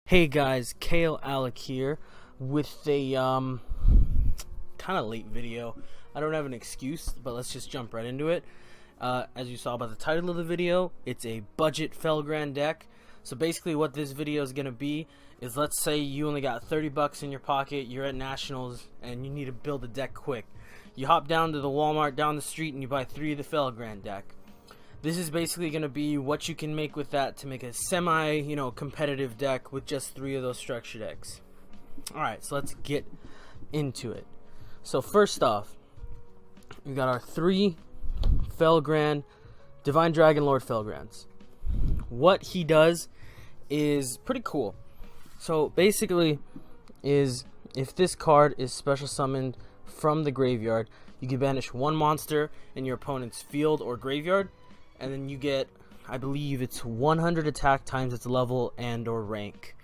Hey guys, Kale Alec here with a kind of late video. I don't have an excuse, but let's just jump right into it. As you saw by the title of the video, it's a budget Felgrand deck. So basically what this video is going to be is, let's say you only got 30 bucks in your pocket, you're at Nationals, and you need to build a deck quick. You hop down to the Walmart down the street and you buy 3 of the Felgrand deck. This is basically going to be what you can make with that to make a semi, competitive deck with just 3 of those structure decks. Alright, so let's get into it. So first off, we got our 3 Felgrand, Divine Dragon Lord Felgrands. What he does is pretty cool. So basically is, if this card is special summoned from the graveyard, you can banish 1 monster in your opponent's field or graveyard, and then you get, I believe it's 100 attack times its level and or rank.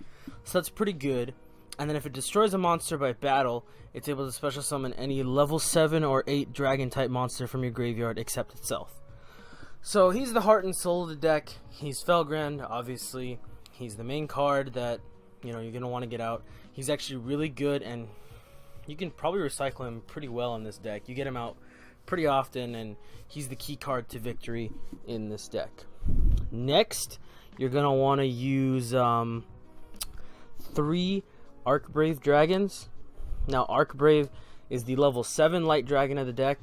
So that's pretty good. And then if it destroys a monster by battle, it's able to special summon any level 7 or 8 dragon type monster from your graveyard except itself. So he's the heart and soul of the deck. He's Felgrand, obviously. He's the main card that you're going to want to get out. He's actually really good, and you can probably recycle him pretty well in this deck. You get him out pretty often, and he's the key card to victory in this deck. Next, you're going to want to use 3 Archbrave Dragons. Now, Archbrave is the level 7 light dragon of the deck,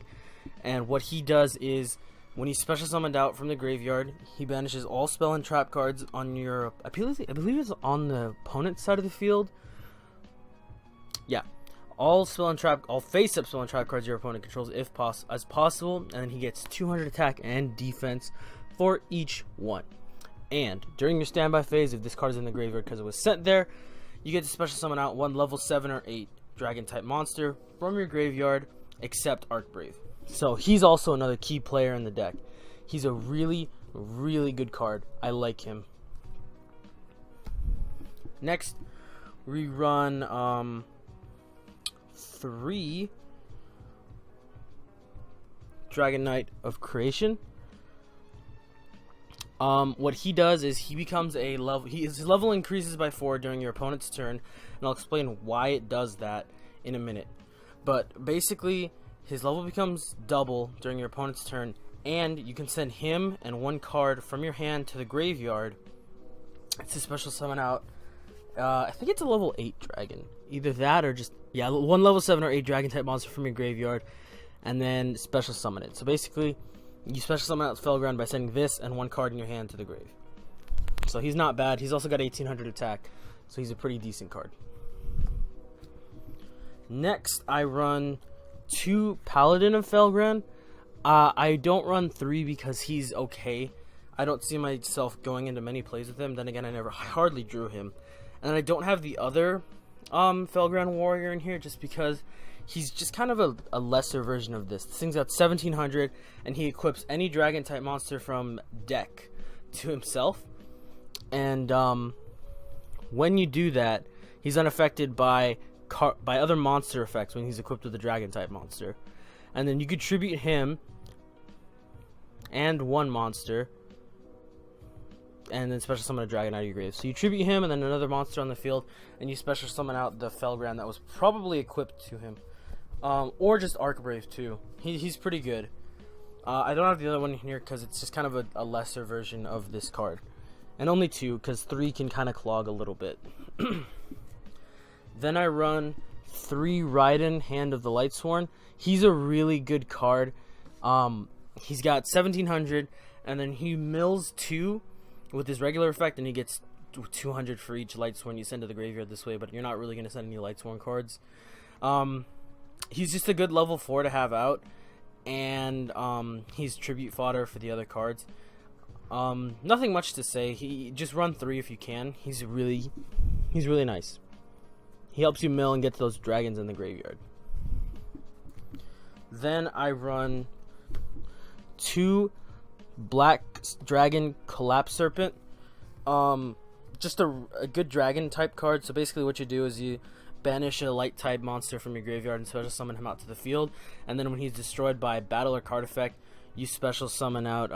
and what he does is, when he's special summoned out from the graveyard, he banishes all spell and trap cards on your, I believe it's on the opponent's side of the field. Yeah. All face-up spell and trap cards your opponent controls as possible, and then he gets 200 attack and defense for each one. And during your standby phase, if this card is in the graveyard because it was sent there, you get to special summon out 1 level 7 or 8 dragon type monster from your graveyard except Archbrave. So he's also another key player in the deck. He's a really, really good card. I like him. Next, we run 3 Dragon Knight of Creation. What he does is he becomes a level. His level increases by 4 during your opponent's turn, and I'll explain why it does that in a minute. But basically, his level becomes double during your opponent's turn, and you can send him and 1 card from your hand to the graveyard. It's a special summon out. I think it's a level 8 dragon. Either that or just, 1 level 7 or 8 dragon type monster from your graveyard, and then special summon it. So basically, you special summon out Felgrand by sending this and 1 card in your hand to the grave. So he's not bad. He's also got 1800 attack, so he's a pretty decent card. Next, I run 2 Paladin of Felgrand. I don't run 3 because he's okay. I don't see myself going into many plays with him. Then again, I hardly drew him. And I don't have the other Felgrand Warrior in here just because he's just kind of a lesser version of this. This thing's got 1700, and he equips any dragon type monster from deck to himself. And when you do that, he's unaffected by other monster effects when he's equipped with a dragon type monster. And then you could tribute him and 1 monster, and then special summon a dragon out of your grave. So you tribute him and then another monster on the field, and you special summon out the Felgrand that was probably equipped to him. Or just Archbrave too. He's pretty good. I don't have the other one here because it's just kind of a lesser version of this card. And only 2 because 3 can kind of clog a little bit. Then I run 3 Raiden, Hand of the Lightsworn. He's a really good card. He's got 1700, and then he mills 2 with his regular effect, and he gets 200 for each Lightsworn you send to the graveyard this way, but you're not really going to send any Lightsworn cards. He's just a good level 4 to have out, and he's tribute fodder for the other cards. Nothing much to say. He just run 3 if you can. He's really nice. He helps you mill and get to those dragons in the graveyard. Then I run 2 Black Dragon Collapse Serpent. Just a good dragon type card. So basically what you do is you banish a light type monster from your graveyard and special summon him out to the field, and then when he's destroyed by battle or card effect, you special summon out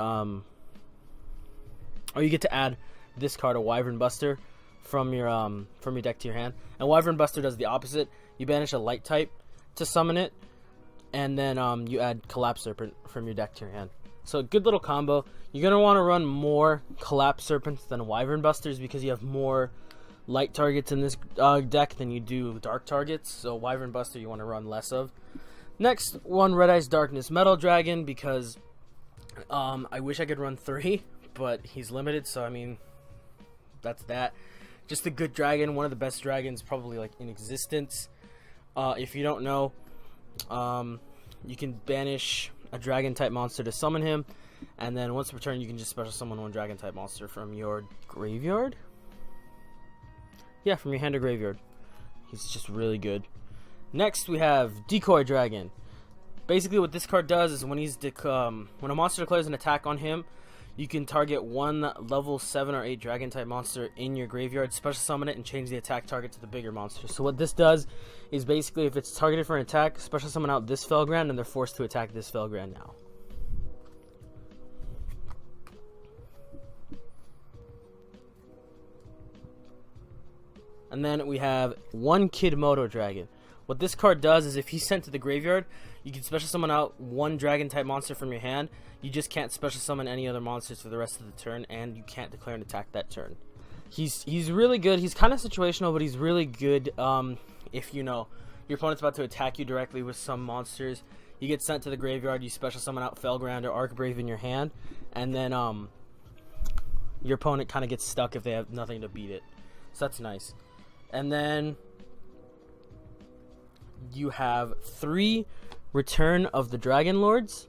or you get to add this card, a Wyvern Buster, from your deck to your hand. And Wyvern Buster does the opposite. You banish a light type to summon it, and then you add Collapse Serpent from your deck to your hand. So a good little combo. You're gonna want to run more Collapse Serpents than Wyvern Busters because you have more light targets in this deck than you do dark targets. So Wyvern Buster you want to run less of. Next one, Red Eyes Darkness Metal Dragon, because I wish I could run 3, but he's limited. So I mean, that's that. Just a good dragon, one of the best dragons probably like in existence. If you don't know, you can banish a dragon type monster to summon him, and then once per turn you can just special summon one dragon type monster from your graveyard. Yeah, from your hand or graveyard. He's just really good. Next we have Decoy Dragon. Basically what this card does is when when a monster declares an attack on him, you can target one level 7 or 8 dragon type monster in your graveyard, special summon it, and change the attack target to the bigger monster. So what this does is basically if it's targeted for an attack, special summon out this Felgrand, and they're forced to attack this Felgrand now. And then we have one Kidmodo Dragon. What this card does is if he's sent to the graveyard, you can special summon out one dragon type monster from your hand. You just can't special summon any other monsters for the rest of the turn, and you can't declare an attack that turn. He's really good. He's kind of situational, but he's really good if you know your opponent's about to attack you directly with some monsters. You get sent to the graveyard, you special summon out Felgrand or Archbrave in your hand, and then your opponent kind of gets stuck if they have nothing to beat it. So that's nice. And then you have 3 Return of the Dragon Lords.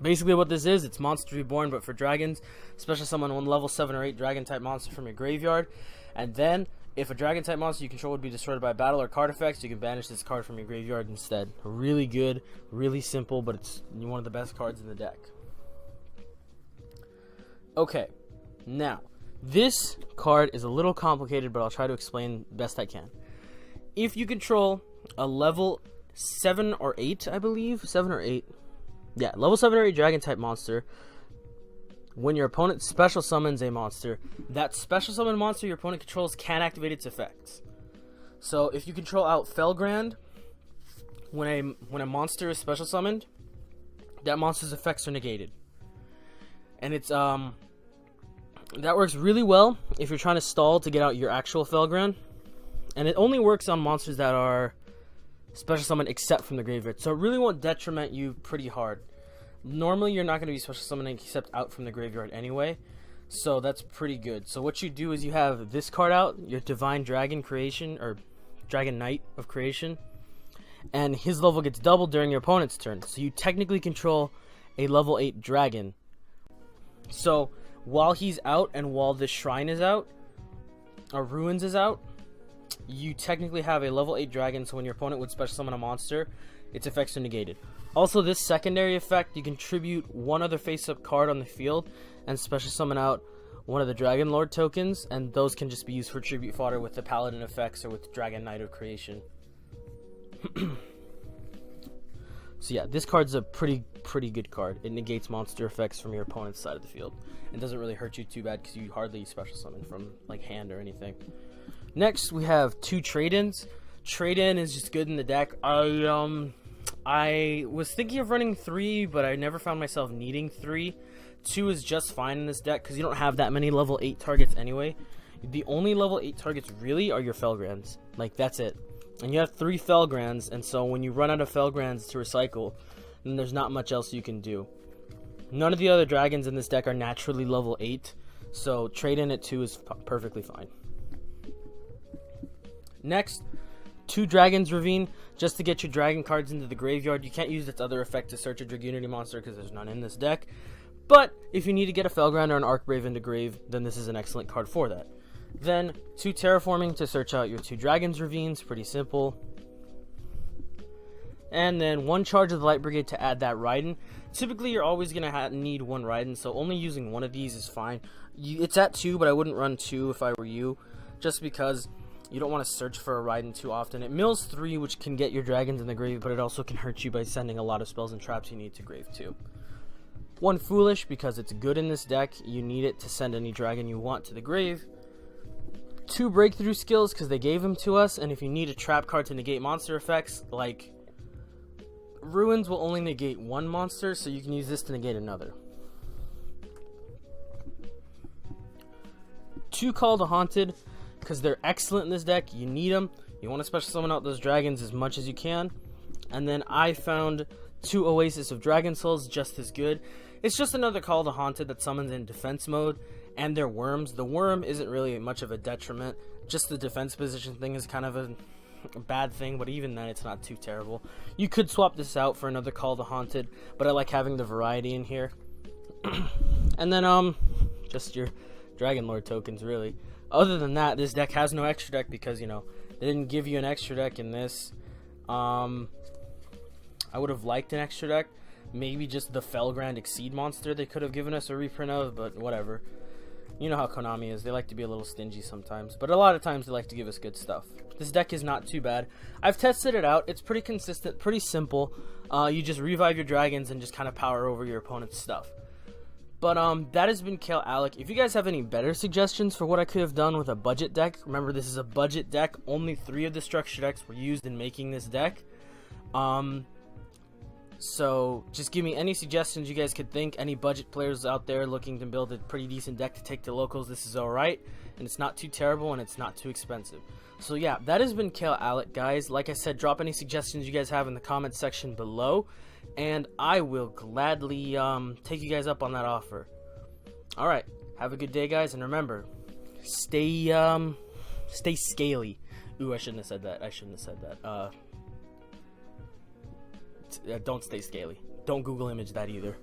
Basically what this is, it's Monster Reborn but for dragons. Special summon one level 7 or 8 dragon type monster from your graveyard, and then if a dragon type monster you control would be destroyed by battle or card effects, you can banish this card from your graveyard instead. Really good, really simple, but it's one of the best cards in the deck. Okay, now this card is a little complicated, but I'll try to explain best I can. If you control a level 7 or 8, I believe, 7 or 8, yeah, level 7 or 8 dragon type monster, when your opponent special summons a monster, that special summon monster your opponent controls can activate its effects. So if you control out Felgrand, when a monster is special summoned, that monster's effects are negated. And it's that works really well if you're trying to stall to get out your actual Felgrand. And it only works on monsters that are special summoned except from the graveyard. So it really won't detriment you pretty hard. Normally you're not going to be special summoning except out from the graveyard anyway. So that's pretty good. So what you do is you have this card out, your Divine Dragon Creation, or Dragon Knight of Creation. And his level gets doubled during your opponent's turn. So you technically control a level 8 dragon. So while he's out and while this shrine is out, or Ruins is out, you technically have a level 8 dragon, so when your opponent would special summon a monster, its effects are negated. Also, this secondary effect, you contribute one other face-up card on the field and special summon out one of the Dragon Lord tokens, and those can just be used for tribute fodder with the Paladin effects or with Dragon Knight of Creation. So yeah, this card's a pretty good card. It negates monster effects from your opponent's side of the field. It doesn't really hurt you too bad because you hardly special summon from like hand or anything. Next, we have 2 trade-ins. Trade-in is just good in the deck. I was thinking of running 3, but I never found myself needing 3. 2 is just fine in this deck because you don't have that many level 8 targets anyway. The only level 8 targets really are your Felgrands. Like, that's it. And you have 3 Felgrands, and so when you run out of Felgrands to recycle, then there's not much else you can do. None of the other dragons in this deck are naturally level 8, so trade-in at 2 is perfectly fine. Next, 2 Dragon's Ravine, just to get your dragon cards into the graveyard. You can't use its other effect to search a Dragunity monster because there's none in this deck. But if you need to get a Felgrand or an Archbrave into grave, then this is an excellent card for that. Then 2 Terraforming to search out your 2 Dragon's Ravines, pretty simple. And then 1 Charge of the Light Brigade to add that Raiden. Typically you're always going to need 1 Raiden, so only using 1 of these is fine. It's at 2, but I wouldn't run 2 if I were you, just because you don't want to search for a Raiden too often. It mills 3, which can get your dragons in the grave, but it also can hurt you by sending a lot of spells and traps you need to grave too. 1 Foolish, because it's good in this deck. You need it to send any dragon you want to the grave. 2 breakthrough skills because they gave them to us, and if you need a trap card to negate monster effects, like Ruins will only negate 1 monster, so you can use this to negate another. 2 Call to Haunted because they're excellent in this deck. You need them. You want to special summon out those dragons as much as you can. And then I found 2 Oasis of Dragon Souls, just as good. It's just another Call to Haunted that summons in defense mode, and they're worms. The worm isn't really much of a detriment. Just the defense position thing is kind of a bad thing, but even then it's not too terrible. You could swap this out for another Call to Haunted, but I like having the variety in here. And then just your Dragon Lord tokens, really. Other than that, this deck has no extra deck because, you know, they didn't give you an extra deck in this. I would have liked an extra deck. Maybe just the Felgrand Exceed monster they could have given us a reprint of, but whatever. You know how Konami is. They like to be a little stingy sometimes, but a lot of times they like to give us good stuff. This deck is not too bad. I've tested it out. It's pretty consistent, pretty simple. You just revive your dragons and just kind of power over your opponent's stuff. But that has been Kale Alec. If you guys have any better suggestions for what I could have done with a budget deck, remember this is a budget deck. Only 3 of the structure decks were used in making this deck. So just give me any suggestions you guys could think. Any budget players out there looking to build a pretty decent deck to take to locals, this is alright. And it's not too terrible and it's not too expensive. So yeah, that has been Kale Alec, guys. Like I said, drop any suggestions you guys have in the comment section below, and I will gladly take you guys up on that offer. Alright, have a good day, guys, and remember, stay scaly. Ooh, I shouldn't have said that. Don't stay scaly. Don't Google image that either.